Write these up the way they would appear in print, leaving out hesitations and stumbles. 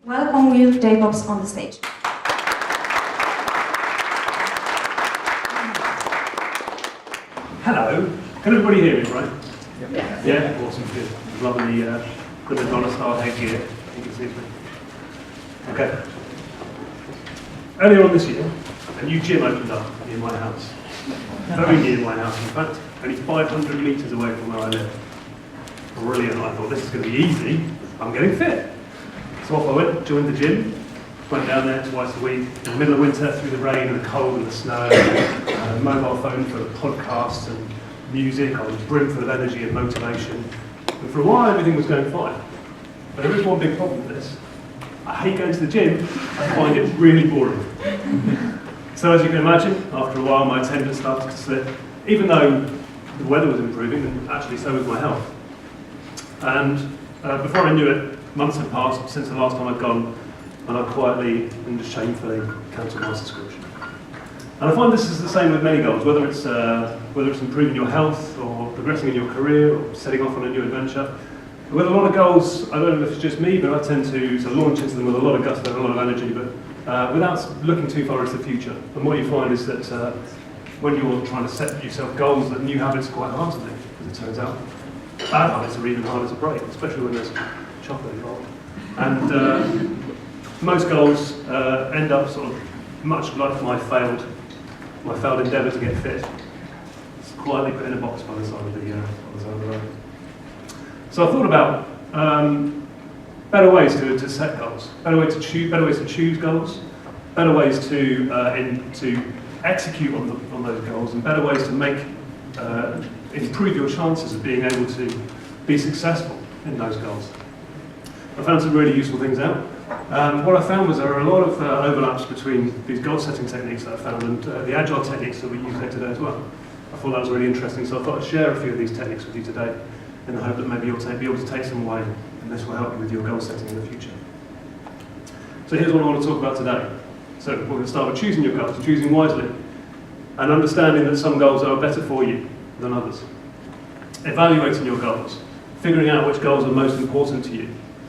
Welcome Will Jacobs on the stage. Hello. Can everybody hear me, right? Yeah. Yeah? Awesome, good. Lovely, the Madonna style headgear. You can see me. Okay. Earlier on this year, a new gym opened up in my house. Very near my house, in fact, only 500 metres away from where I live. Brilliant. I thought, this is going to be easy. I'm getting fit. So off I went, joined the gym, went down there twice a week, in the middle of winter, through the rain and the cold and the snow, mobile phone for podcasts and music. I was brimful of energy and motivation. And for a while, everything was going fine. But there is one big problem with this. I hate going to the gym. I find it really boring. So as you can imagine, after a while, my attendance started to slip, even though the weather was improving, and actually so was my health. And before I knew it, months had passed since the last time I'd gone, and I quietly and just shamefully cancelled my subscription. And I find this is the same with many goals, whether it's improving your health, or progressing in your career, or setting off on a new adventure. With a lot of goals, I don't know if it's just me, but I tend to launch into them with a lot of gusto and a lot of energy, but without looking too far into the future. And what you find is that when you're trying to set yourself goals, that new habits are quite hard to make, as it turns out. Bad habits are even harder to break, especially when there's chocolate involved. And most goals end up sort of much like my failed endeavour to get fit. It's quietly put in a box by the side of the road. So I thought about better ways to set goals, better ways to choose goals, better ways to execute on those goals, and better ways to improve your chances of being able to be successful in those goals. I found some really useful things out. What I found was there are a lot of overlaps between these goal setting techniques that I found and the Agile techniques that we use here today as well. I thought that was really interesting, so I thought I'd share a few of these techniques with you today in the hope that maybe you'll be able to take some away, and this will help you with your goal setting in the future. So here's what I want to talk about today. So we're going to start with choosing your goals, choosing wisely, and understanding that some goals are better for you than others. Evaluating your goals, figuring out which goals are most important to you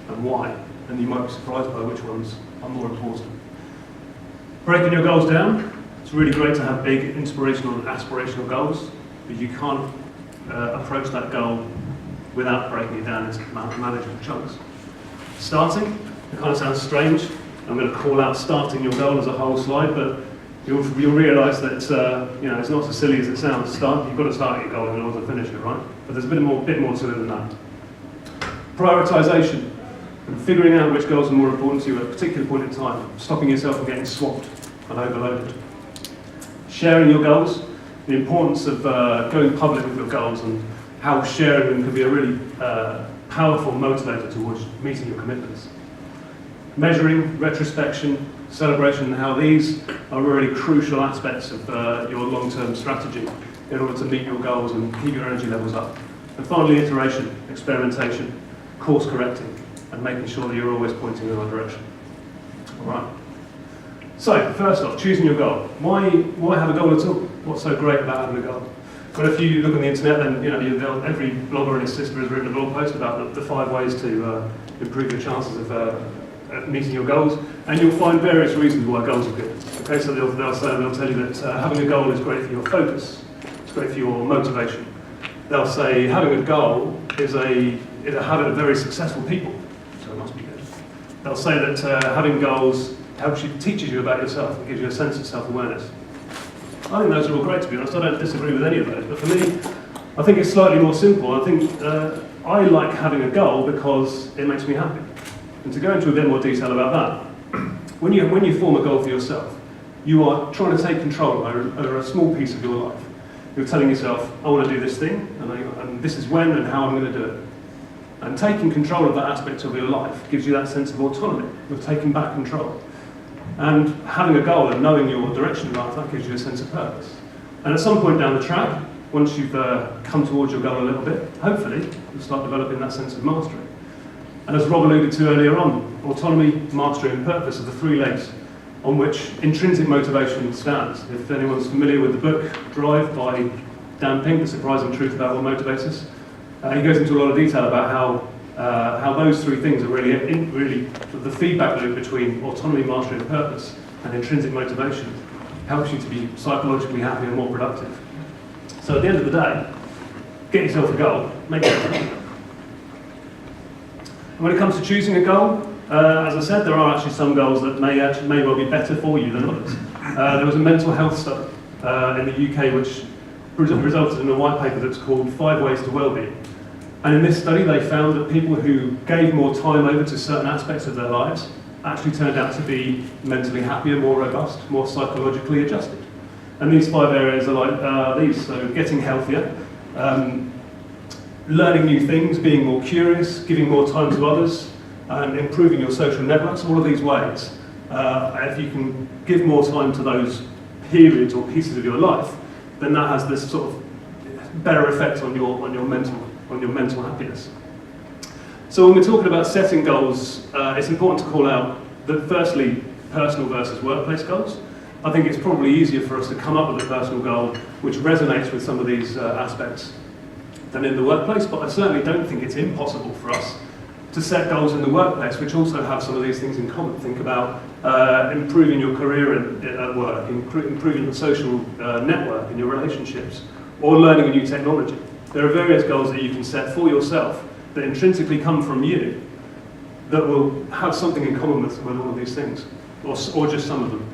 and why, and you might be surprised by which ones are more important. Breaking your goals down. It's really great to have big inspirational and aspirational goals, but you can't approach that goal without breaking it down into manageable chunks. Starting, it kind of sounds strange. I'm going to call out starting your goal as a whole slide, but you'll realise that it's not so silly as it sounds. You've got to start your goal in order to finish it, right? But there's a bit more to it than that. Prioritisation, and figuring out which goals are more important to you at a particular point in time, stopping yourself from getting swamped and overloaded. Sharing your goals, the importance of going public with your goals, and how sharing them can be a really powerful motivator towards meeting your commitments. Measuring, retrospection, celebration, and how these are really crucial aspects of your long-term strategy in order to meet your goals and keep your energy levels up. And finally, iteration, experimentation, course correcting, and making sure that you're always pointing in the right direction. All right. So, first off, choosing your goal. Why have a goal at all? What's so great about having a goal? Well, if you look on the internet, then every blogger and his sister has written a blog post about the 5 ways to improve your chances of meeting your goals, and you'll find various reasons why goals are good. Okay, so they'll tell you that having a goal is great for your focus, it's great for your motivation. They'll say having a goal is a habit of very successful people, so it must be good. They'll say that having goals teaches you about yourself and gives you a sense of self-awareness. I think those are all great, to be honest. I don't disagree with any of those, but for me, I think it's slightly more simple. I think I like having a goal because it makes me happy. And to go into a bit more detail about that, when you form a goal for yourself, you are trying to take control over a small piece of your life. You're telling yourself, I want to do this thing, and this is when and how I'm going to do it. And taking control of that aspect of your life gives you that sense of autonomy. You're taking back control. And having a goal and knowing your direction in life, that gives you a sense of purpose. And at some point down the track, once you've come towards your goal a little bit, hopefully, you'll start developing that sense of mastery. And as Rob alluded to earlier on, autonomy, mastery, and purpose are the 3 legs on which intrinsic motivation stands. If anyone's familiar with the book Drive by Dan Pink, The Surprising Truth About What Motivates Us, he goes into a lot of detail about how those three things are really the feedback loop between autonomy, mastery, and purpose, and intrinsic motivation helps you to be psychologically happy and more productive. So at the end of the day, get yourself a goal, make it happen. And when it comes to choosing a goal, as I said, there are actually some goals that may well be better for you than others. There was a mental health study in the UK which resulted in a white paper that's called 5 Ways to Wellbeing. And in this study they found that people who gave more time over to certain aspects of their lives actually turned out to be mentally happier, more robust, more psychologically adjusted. And these 5 areas are like these, so getting healthier, learning new things, being more curious, giving more time to others, and improving your social networks, all of these ways. If you can give more time to those periods or pieces of your life, then that has this sort of better effect on your mental happiness. So when we're talking about setting goals, it's important to call out that firstly, personal versus workplace goals. I think it's probably easier for us to come up with a personal goal which resonates with some of these aspects than in the workplace, but I certainly don't think it's impossible for us to set goals in the workplace which also have some of these things in common. Think about improving your career at work, improving the social network in your relationships, or learning a new technology. There are various goals that you can set for yourself that intrinsically come from you that will have something in common with all of these things, or just some of them.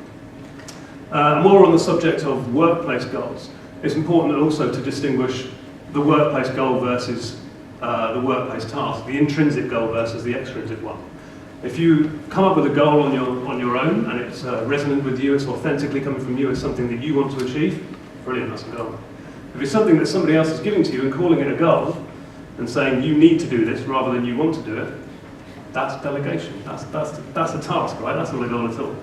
More on the subject of workplace goals, it's important also to distinguish the workplace goal versus the workplace task, the intrinsic goal versus the extrinsic one. If you come up with a goal on your own and it's resonant with you, it's authentically coming from you, it's something that you want to achieve, brilliant, that's a goal. If it's something that somebody else is giving to you and calling it a goal and saying you need to do this rather than you want to do it, that's delegation, that's a task, right? That's not a goal at all.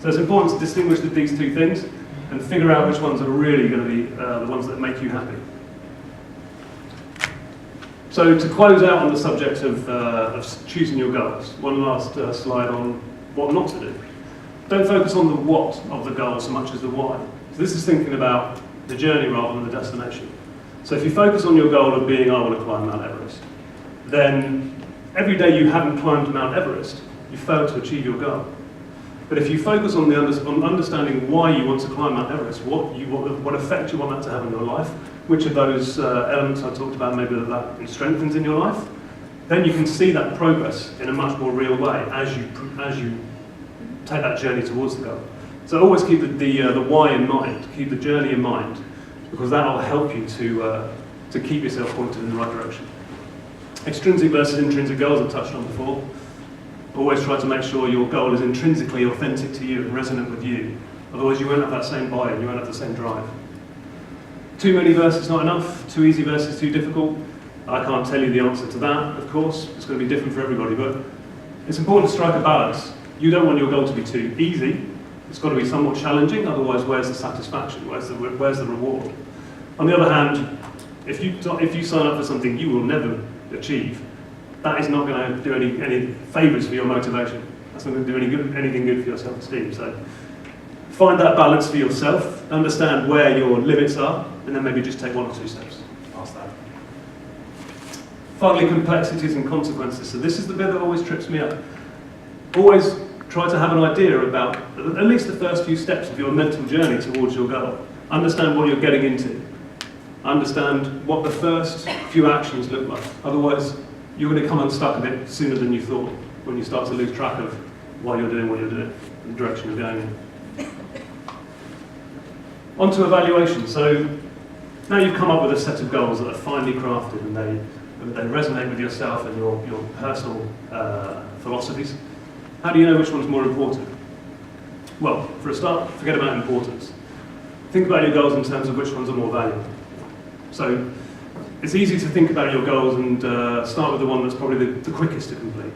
So it's important to distinguish these two things and figure out which ones are really going to be the ones that make you happy. So to close out on the subject of choosing your goals, one last slide on what not to do. Don't focus on the what of the goal so much as the why. So this is thinking about the journey rather than the destination. So if you focus on your goal of being, I want to climb Mount Everest, then every day you haven't climbed Mount Everest, you failed to achieve your goal. But if you focus on understanding why you want to climb Mount Everest, what effect you want that to have on your life, which of those elements I talked about maybe that strengthens in your life, then you can see that progress in a much more real way as you take that journey towards the goal. So always keep the why in mind, keep the journey in mind, because that will help you to keep yourself pointed in the right direction. Extrinsic versus intrinsic goals I've touched on before. Always try to make sure your goal is intrinsically authentic to you and resonant with you. Otherwise you won't have that same buy-in, you won't have the same drive. Too many versus not enough, too easy versus too difficult. I can't tell you the answer to that, of course. It's going to be different for everybody, but it's important to strike a balance. You don't want your goal to be too easy. It's got to be somewhat challenging, otherwise where's the satisfaction, where's the reward? On the other hand, if you sign up for something you will never achieve, that is not going to do any favours for your motivation. That's not going to do anything good for your self-esteem. So find that balance for yourself, understand where your limits are, and then maybe just take 1 or 2 steps past that. Finally, complexities and consequences. So this is the bit that always trips me up. Always try to have an idea about at least the first few steps of your mental journey towards your goal. Understand what you're getting into. Understand what the first few actions look like. Otherwise, you're going to come unstuck a bit sooner than you thought when you start to lose track of why you're doing what you're doing, and the direction you're going in. On to evaluation. So now you've come up with a set of goals that are finely crafted and they resonate with yourself and your personal philosophies. How do you know which one's more important? Well, for a start, forget about importance. Think about your goals in terms of which ones are more valuable. So it's easy to think about your goals and start with the one that's probably the quickest to complete,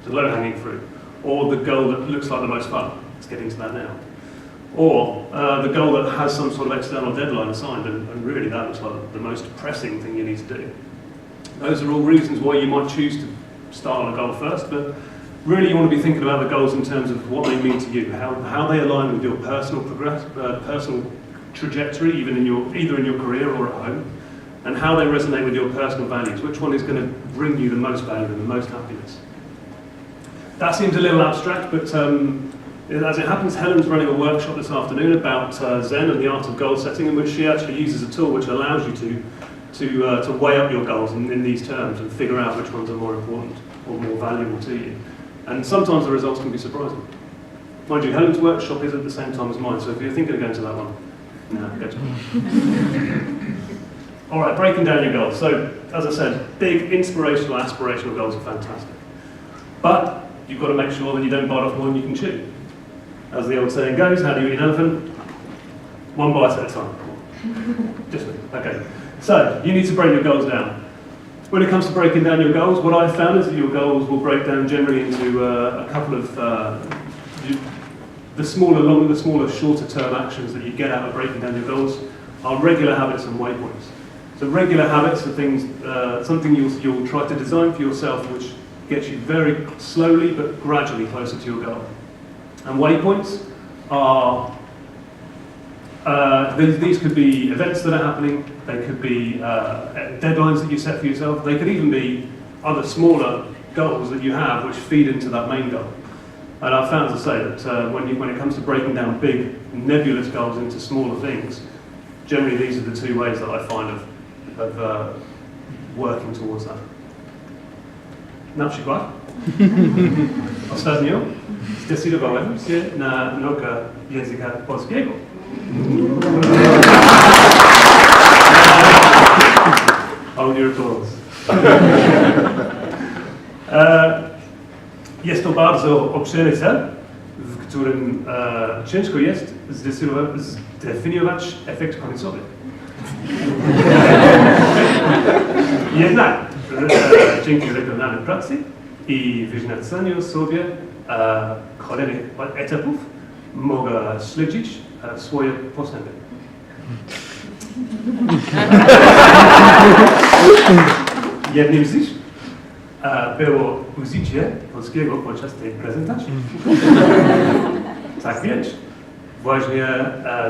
the low-hanging fruit, or the goal that looks like the most fun. Let's get into that now. Or the goal that has some sort of external deadline assigned, and really that looks like the most pressing thing you need to do. Those are all reasons why you might choose to start on a goal first, but really you want to be thinking about the goals in terms of what they mean to you, how they align with your personal trajectory, either in your career or at home, and how they resonate with your personal values. Which one is going to bring you the most value and the most happiness? That seems a little abstract, but as it happens, Helen's running a workshop this afternoon about Zen and the art of goal setting, in which she actually uses a tool which allows you to weigh up your goals in these terms and figure out which ones are more important or more valuable to you. And sometimes the results can be surprising. Mind you, Helen's workshop is at the same time as mine, so if you're thinking of going to that one, no, go to mine. All right, breaking down your goals. So, as I said, big, inspirational, aspirational goals are fantastic. But you've got to make sure that you don't bite off more than you can chew. As the old saying goes, how do you eat an elephant? One bite at a time. Just me. Okay. So, you need to break your goals down. When it comes to breaking down your goals, what I've found is that your goals will break down generally into a couple of the smaller, shorter-term actions that you get out of breaking down your goals are regular habits and waypoints. So regular habits are things, something you'll try to design for yourself, which gets you very slowly but gradually closer to your goal. And waypoints are these could be events that are happening. They could be deadlines that you set for yourself. They could even be other smaller goals that you have which feed into that main goal. And I've found, as I say, that when it comes to breaking down big, nebulous goals into smaller things, generally these are the two ways that I find of working towards that. Na przykład, ostatnio zdecydowałem się na naukę języka polskiego. All your applause. Jest to bardzo obszerny cel, w którym ciężko jest zdefiniować efekt końcowy. Jednak dzięki regularnej pracy i wyznaczaniu sobie kolejnych etapów mogę śledzić swoje postępy. Jednym z nich było użycie polskiego podczas tej prezentacji. Tak więc, właśnie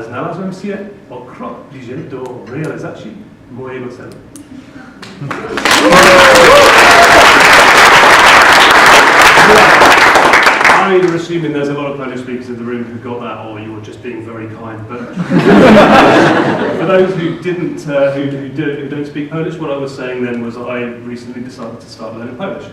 znalazłem się o krok bliżej do realizacji mojego celu. I'm assuming there's a lot of Polish speakers in the room who got that, or you were just being very kind. But for those who didn't, who don't speak Polish, what I was saying then was I recently decided to start learning Polish.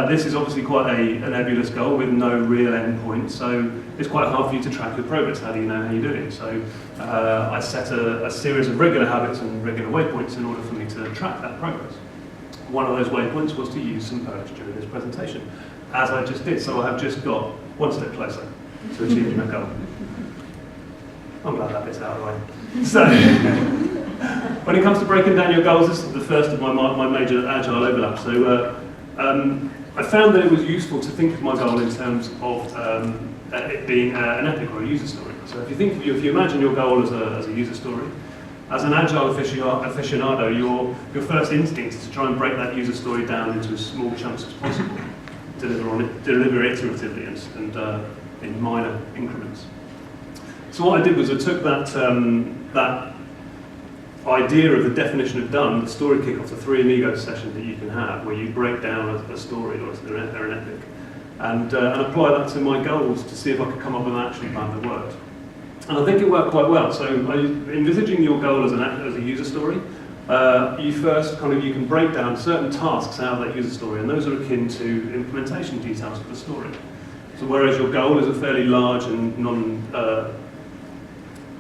This is obviously quite a nebulous goal with no real end point, so it's quite hard for you to track your progress. How do you know how you're doing? So I set a series of regular habits and regular waypoints in order for me to track that progress. One of those waypoints was to use some Polish during this presentation, as I just did, so I have just got one step closer to achieving that goal. I'm glad that bit's out of the way. So, when it comes to breaking down your goals, this is the first of my major Agile overlaps. So, I found that it was useful to think of my goal in terms of it being an epic or a user story. So, if you imagine your goal as a user story, as an Agile aficionado, your first instinct is to try and break that user story down into as small chunks as possible. Deliver iteratively and in minor increments. So what I did was I took that idea of the definition of done, the story kickoff, the 3 amigos session that you can have, where you break down a story or an epic, and apply that to my goals to see if I could come up with an action plan that worked. And I think it worked quite well. So envisaging your goal as a user story, you can break down certain tasks out of that user story, and those are akin to implementation details for the story. So whereas your goal is a fairly large and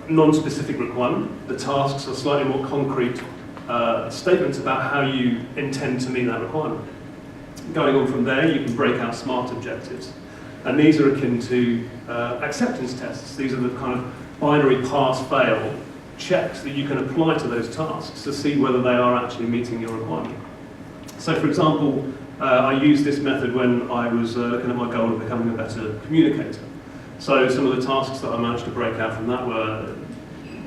non-specific requirement, the tasks are slightly more concrete statements about how you intend to meet that requirement. Going on from there, you can break out SMART objectives. And these are akin to acceptance tests. These are the kind of binary pass-fail checks that you can apply to those tasks to see whether they are actually meeting your requirement. So for example, I used this method when I was looking at my goal of becoming a better communicator. So some of the tasks that I managed to break out from that were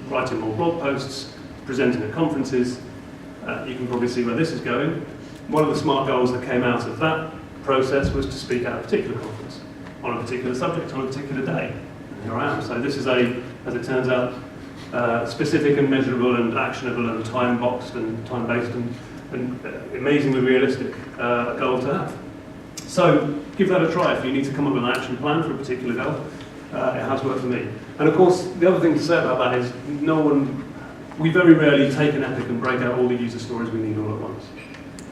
writing more blog posts, presenting at conferences. You can probably see where this is going. One of the SMART goals that came out of that process was to speak at a particular conference, on a particular subject, on a particular day. And here I am. So this is as it turns out, specific and measurable and actionable and time-boxed and time-based and amazingly realistic goal to have. So give that a try if you need to come up with an action plan for a particular goal. It has worked for me. And of course, the other thing to say about that is we very rarely take an epic and break out all the user stories we need all at once.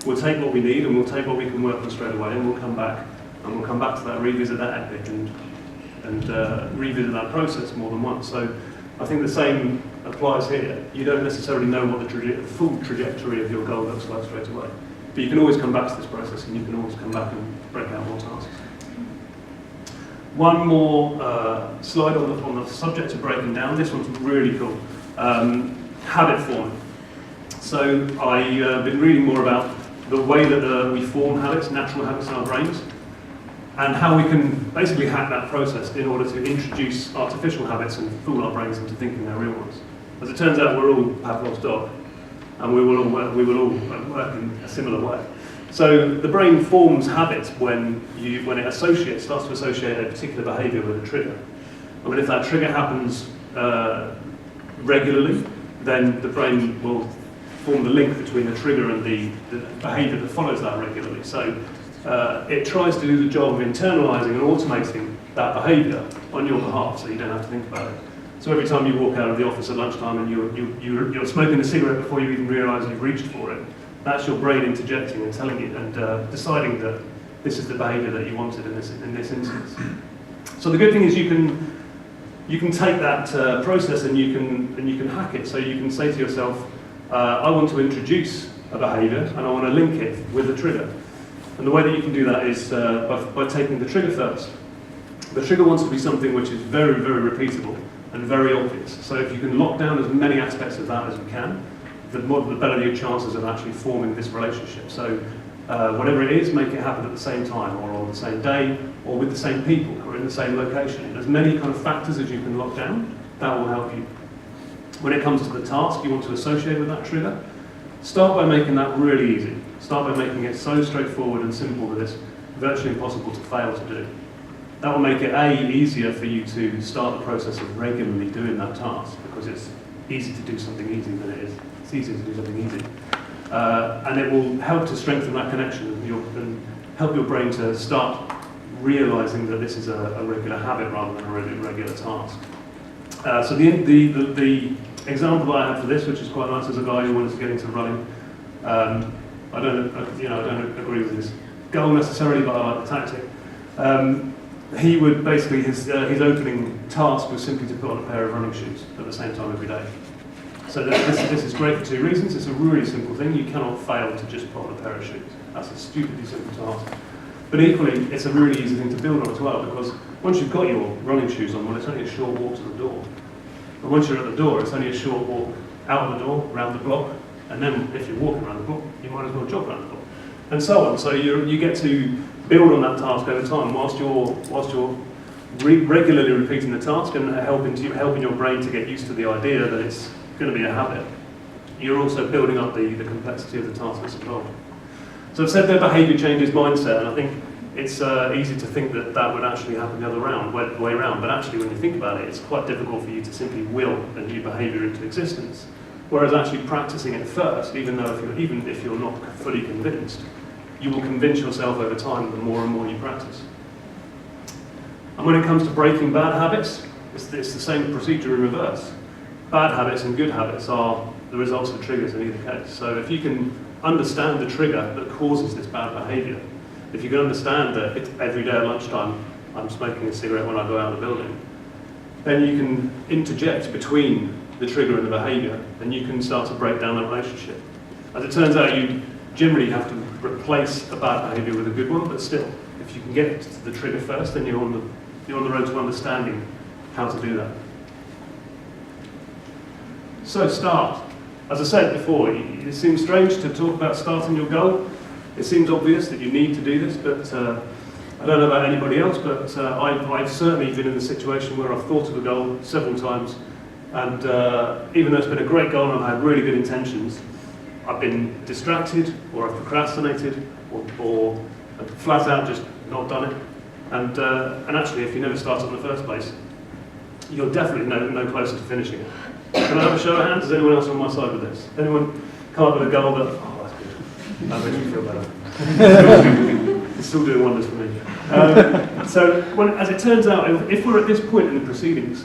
We'll take what we need and we'll take what we can work on straight away and we'll come back to that, revisit that epic and revisit that process more than once. So I think the same applies here. You don't necessarily know what the full trajectory of your goal looks like straight away. But you can always come back to this process and you can always come back and break out more tasks. One more slide on the subject of breaking down. This one's really cool. Habit forming. So I've been reading more about the way that we form habits, natural habits in our brains, and how we can basically hack that process in order to introduce artificial habits and fool our brains into thinking they're real ones. As it turns out, we're all Pavlov's dog, and we will all work in a similar way. So the brain forms habits when it starts to associate a particular behaviour with a trigger. And if that trigger happens regularly, then the brain will form the link between the trigger and the behaviour that follows that regularly. So it tries to do the job of internalising and automating that behaviour on your behalf, so you don't have to think about it. So every time you walk out of the office at lunchtime and you're smoking a cigarette before you even realise you've reached for it, that's your brain interjecting and telling you and deciding that this is the behaviour that you wanted in this instance. So the good thing is you can take that process and you can hack it. So you can say to yourself, I want to introduce a behaviour and I want to link it with a trigger. And the way that you can do that is by taking the trigger first. The trigger wants to be something which is very, very repeatable and very obvious. So if you can lock down as many aspects of that as you can, the better your chances of actually forming this relationship. So whatever it is, make it happen at the same time or on the same day or with the same people or in the same location. As many kind of factors as you can lock down, that will help you. When it comes to the task you want to associate with that trigger, start by making that really easy. Start by making it so straightforward and simple that it's virtually impossible to fail to do. That will make it easier for you to start the process of regularly doing that task, because it's easy to do something easy than it is. It's easier to do something easy. And it will help to strengthen that connection and help your brain to start realising that this is a regular habit rather than a regular task. So the example that I have for this, which is quite nice, is a guy who wanted to get into running. I don't agree with his goal necessarily, but I like the tactic. He would basically, his opening task was simply to put on a pair of running shoes at the same time every day. So this is great for two reasons. It's a really simple thing. You cannot fail to just put on a pair of shoes. That's a stupidly simple task. But equally, it's a really easy thing to build on as well, because once you've got your running shoes on, well, it's only a short walk to the door. And once you're at the door, it's only a short walk out of the door, round the block, and then if you're walking around the block, you might as well jog around the block, and so on. So you get to build on that task over time whilst you're regularly repeating the task and helping your brain to get used to the idea that it's going to be a habit. You're also building up the complexity of the task that's involved. So I've said that behaviour changes mindset, and I think it's easy to think that that would actually happen the other way around, but actually when you think about it, it's quite difficult for you to simply will a new behaviour into existence. Whereas actually practicing it first, even if you're not fully convinced, you will convince yourself over time the more and more you practice. And when it comes to breaking bad habits, it's the same procedure in reverse. Bad habits and good habits are the results of triggers in either case. So if you can understand the trigger that causes this bad behaviour, if you can understand that every day at lunchtime I'm smoking a cigarette when I go out of the building, then you can interject between the trigger and the behaviour, and you can start to break down that relationship. As it turns out, you generally have to replace a bad behaviour with a good one, but still, if you can get to the trigger first, then you're on the road to understanding how to do that. So start. As I said before, it seems strange to talk about starting your goal. It seems obvious that you need to do this, but I don't know about anybody else, but I've certainly been in the situation where I've thought of a goal several times, and even though it's been a great goal and I've had really good intentions, I've been distracted, or I've procrastinated, or I've flat out just not done it. And actually, if you never start in the first place, you're definitely no closer to finishing it. Can I have a show of hands? Is anyone else on my side with this? Anyone come up with a goal that, oh, that's good. That makes me feel better. It's still doing wonders for me. So, as it turns out, if we're at this point in the proceedings,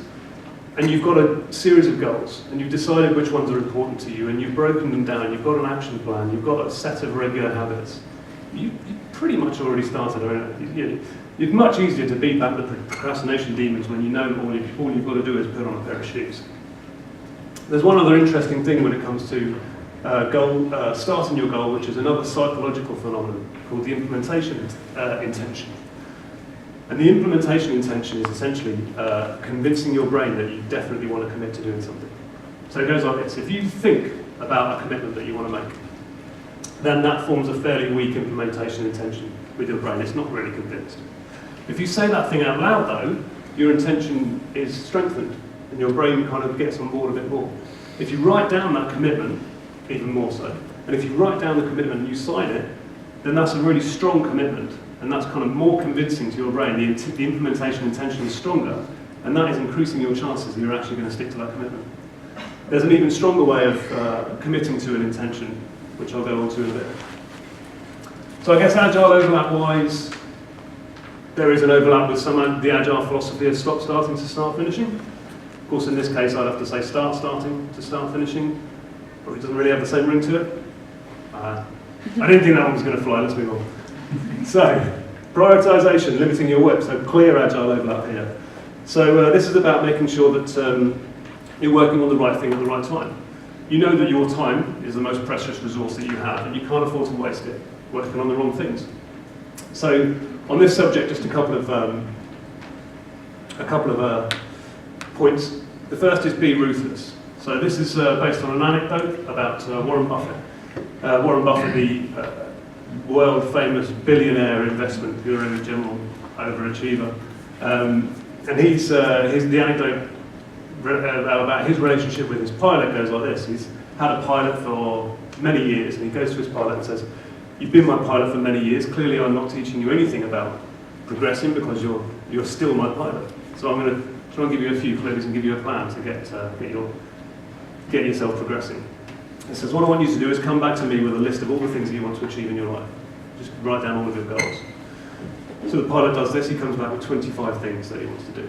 and you've got a series of goals, and you've decided which ones are important to you, and you've broken them down, you've got an action plan, you've got a set of regular habits, you pretty much already started. It's much easier to beat back the procrastination demons when you know all you've got to do is put on a pair of shoes. There's one other interesting thing when it comes to starting your goal, which is another psychological phenomenon called the implementation intention. And the implementation intention is essentially convincing your brain that you definitely want to commit to doing something. So it goes like this. If you think about a commitment that you want to make, then that forms a fairly weak implementation intention with your brain. It's not really convinced. If you say that thing out loud, though, your intention is strengthened, and your brain kind of gets on board a bit more. If you write down that commitment, even more so, and if you write down the commitment and you sign it, then that's a really strong commitment, and that's kind of more convincing to your brain. The implementation intention is stronger, and that is increasing your chances that you're actually going to stick to that commitment. There's an even stronger way of committing to an intention, which I'll go on to in a bit. So I guess Agile overlap-wise, there is an overlap with some of the Agile philosophy of stop starting to start finishing. Of course, in this case, I'd have to say start starting to start finishing. Probably doesn't really have the same ring to it. I didn't think that one was going to fly. Let's move on. So, prioritization, limiting your WIP. So clear Agile overlap here. So this is about making sure that you're working on the right thing at the right time. You know that your time is the most precious resource that you have, and you can't afford to waste it working on the wrong things. So, on this subject, just a couple of points. The first is be ruthless. So this is based on an anecdote about Warren Buffett. Warren Buffett, the world-famous billionaire investment guru, general overachiever. And the anecdote about his relationship with his pilot goes like this. He's had a pilot for many years, and he goes to his pilot and says, "You've been my pilot for many years. Clearly I'm not teaching you anything about progressing because you're still my pilot. So I'm going to try and give you a few clues and give you a plan to get yourself progressing." He says, "What I want you to do is come back to me with a list of all the things that you want to achieve in your life. Just write down all of your goals." So the pilot does this. He comes back with 25 things that he wants to do.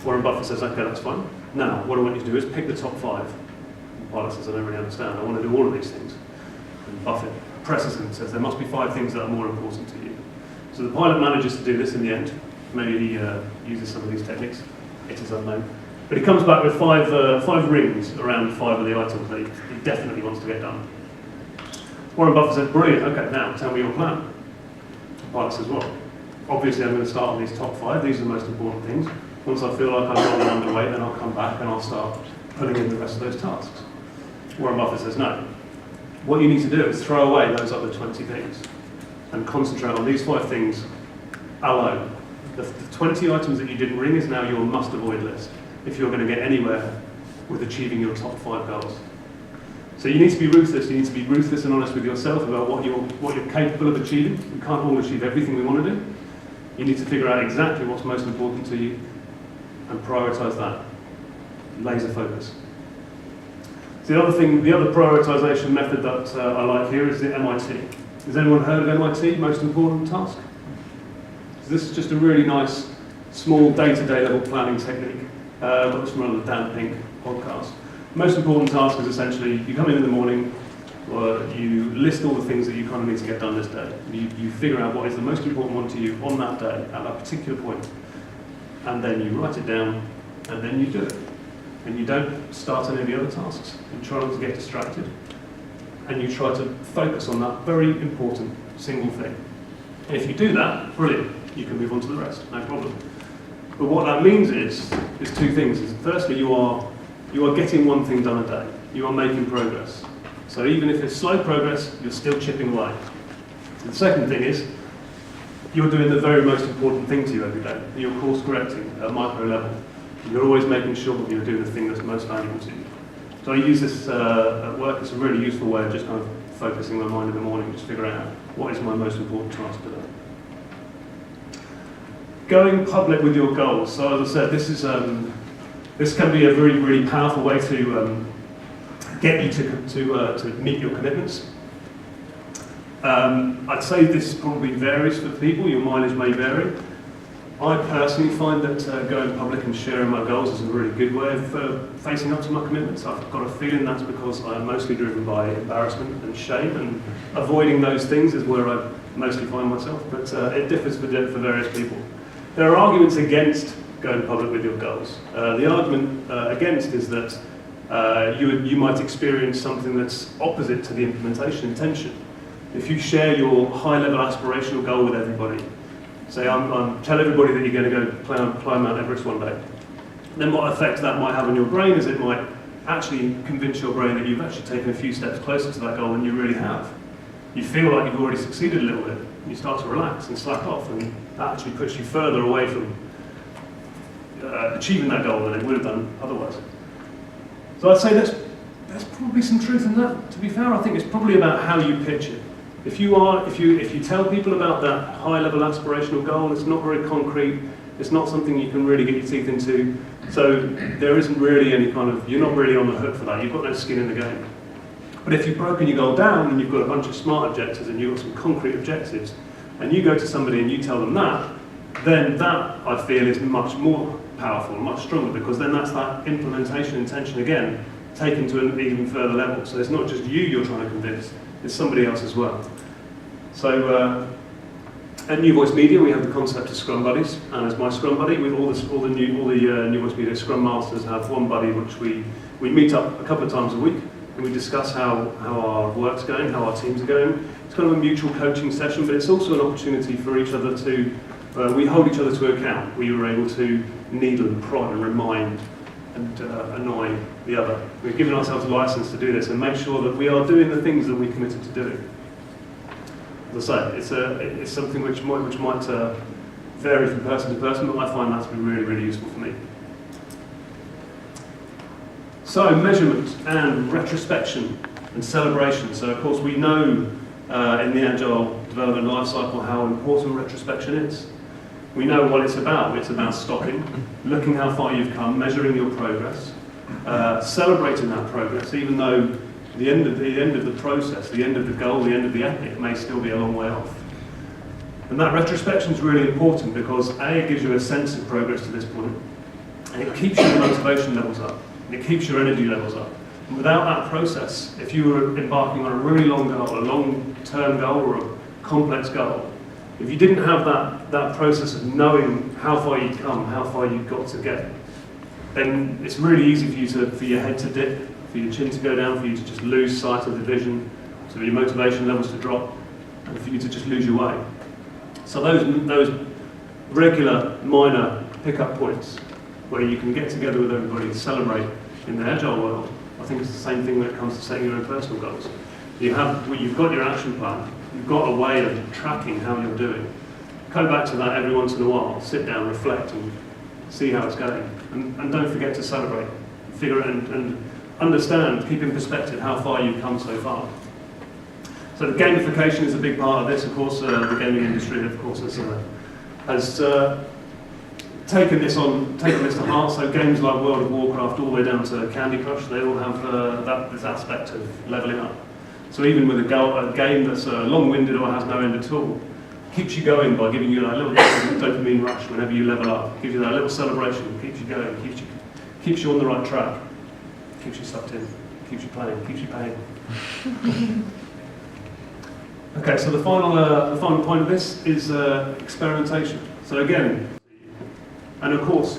Warren Buffett says, "Okay, that's fine. Now, what I want you to do is pick the top 5. The pilot says, "I don't really understand. I want to do all of these things." And Buffett presses him and says, "There must be 5 things that are more important to you." So the pilot manages to do this in the end. Maybe he uses some of these techniques. It is unknown. But he comes back with 5 rings around 5 of the items that he definitely wants to get done. Warren Buffett says, "Brilliant. Okay, now tell me your plan." The pilot says, "Well, obviously I'm going to start on these top 5. These are the most important things. Once I feel like I've got them underway, then I'll come back and I'll start putting in the rest of those tasks." Warren Buffett says, "No. What you need to do is throw away those other 20 things and concentrate on these 5 things alone. The 20 items that you didn't ring is now your must-avoid list if you're going to get anywhere with achieving your top 5 goals." So you need to be ruthless. You need to be ruthless and honest with yourself about what you're capable of achieving. We can't all achieve everything we want to do. You need to figure out exactly what's most important to you and prioritize that. Laser focus. So the other prioritization method that I like here is the MIT. Has anyone heard of MIT, most important task? So this is just a really nice, small day-to-day level planning technique. Got this from the Dan Pink podcast. Most important task is essentially, you come in the morning, you list all the things that you kind of need to get done this day. You figure out what is the most important one to you on that day, at that particular point. And then you write it down, and then you do it. And you don't start any of the other tasks. You try not to get distracted. And you try to focus on that very important single thing. And if you do that, brilliant. You can move on to the rest, no problem. But what that means is 2 things. Firstly, you are getting one thing done a day. You are making progress. So even if it's slow progress, you're still chipping away. The second thing is, you're doing the very most important thing to you every day. You're course correcting at a micro level. You're always making sure that you're doing the thing that's most valuable to you. So I use this at work. It's a really useful way of just kind of focusing my mind in the morning, just figuring out what is my most important task today. Going public with your goals. So as I said, this is This can be a really, really powerful way to get you to meet your commitments. I'd say this probably varies for people, your mileage may vary. I personally find that going public and sharing my goals is a really good way of facing up to my commitments. I've got a feeling that's because I'm mostly driven by embarrassment and shame, and avoiding those things is where I mostly find myself, but it differs for various people. There are arguments against going public with your goals. The argument against is that you might experience something that's opposite to the implementation intention. If you share your high-level aspirational goal with everybody, say tell everybody that you're going to go climb Mount Everest one day, then what effect that might have on your brain is it might actually convince your brain that you've actually taken a few steps closer to that goal than you really have. You feel like you've already succeeded a little bit, you start to relax and slack off, and that actually puts you further away from achieving that goal than it would have done otherwise. So I'd say there's probably some truth in that. To be fair, I think it's probably about how you pitch it. If you tell people about that high-level aspirational goal, it's not very concrete, it's not something you can really get your teeth into, so there isn't really any kind of, you're not really on the hook for that, you've got no skin in the game. But if you've broken your goal down and you've got a bunch of smart objectives and you've got some concrete objectives, and you go to somebody and you tell them that, then that, I feel, is much more powerful, much stronger, because then that's that implementation intention again, taken to an even further level. So it's not just you're trying to convince, it's somebody else as well. So at New Voice Media, we have the concept of Scrum Buddies, and as my Scrum Buddy, with all the New Voice Media Scrum Masters have one buddy which we meet up a couple of times a week, and we discuss how our work's going, how our teams are going. It's kind of a mutual coaching session, but it's also an opportunity for each other to, we hold each other to account. We were able to needle and prod and remind and annoy the other. We've given ourselves a license to do this and make sure that we are doing the things that we committed to doing. As I say, it's something which might vary from person to person, but I find that to be really, really useful for me. So, measurement and retrospection and celebration. So, of course, we know in the Agile development lifecycle how important retrospection is. We know what it's about. It's about stopping, looking how far you've come, measuring your progress, celebrating that progress, even though the end of the process, the end of the goal, the end of the epic may still be a long way off. And that retrospection is really important because A, it gives you a sense of progress to this point, and it keeps your motivation levels up, and it keeps your energy levels up. And without that process, if you were embarking on a really long goal, a long-term goal or a complex goal, if you didn't have that process of knowing how far you'd come, how far you've got to get, then it's really easy for your head to dip, for your chin to go down, for you to just lose sight of the vision, so your motivation levels to drop, and for you to just lose your way. So those regular minor pickup points where you can get together with everybody and celebrate in the Agile world, I think it's the same thing when it comes to setting your own personal goals. You've got your action plan, you've got a way of tracking how you're doing. Go back to that every once in a while, sit down, reflect, and see how it's going. And don't forget to celebrate, figure it and understand, keep in perspective how far you've come so far. So the gamification is a big part of this. Of course, the gaming industry, of course, has taken this to heart. So games like World of Warcraft, all the way down to Candy Crush, they all have this aspect of leveling up. So even with a game that's long-winded or has no end at all, keeps you going by giving you that little dopamine rush whenever you level up. Gives you that little celebration, keeps you going, keeps you on the right track. Keeps you sucked in, keeps you playing, keeps you paying. Okay, so the final point of this is experimentation. So again, and of course,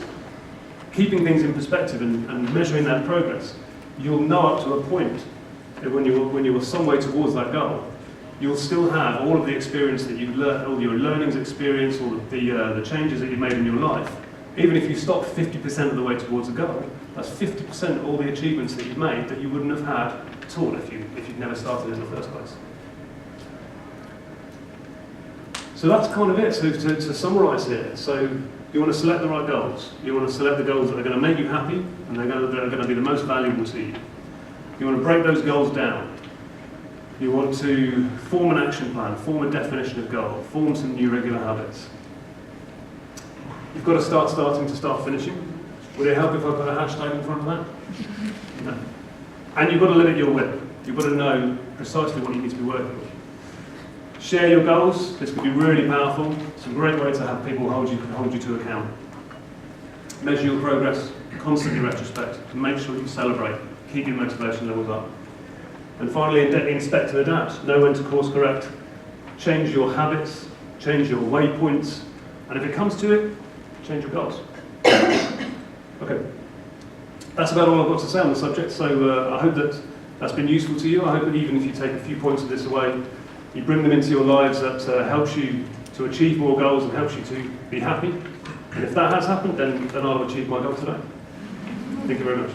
keeping things in perspective and measuring that progress, you'll know up to a point that when you're some way towards that goal, you'll still have all of the experience that you've learned, all your learnings experience, all of the changes that you've made in your life. Even if you stop 50% of the way towards a goal, that's 50% of all the achievements that you've made that you wouldn't have had at all if you'd never started in the first place. So that's kind of it. So to summarise here, so you want to select the right goals. You want to select the goals that are going to make you happy and that are going to be the most valuable to you. You want to break those goals down. You want to form an action plan, form a definition of goal, form some new regular habits. You've got to start finishing. Would it help if I put a hashtag in front of that? No. And you've got to limit your whip. You've got to know precisely what you need to be working with. Share your goals. This could be really powerful. It's a great way to have people hold you to account. Measure your progress, constantly retrospect, and make sure you celebrate. Keep your motivation levels up. And finally, inspect and adapt. Know when to course correct. Change your habits, change your waypoints, and if it comes to it, change your goals. Okay. That's about all I've got to say on the subject, so I hope that that's been useful to you. I hope that even if you take a few points of this away, you bring them into your lives, that helps you to achieve more goals and helps you to be happy. And if that has happened, then I'll have achieved my goal today. Thank you very much.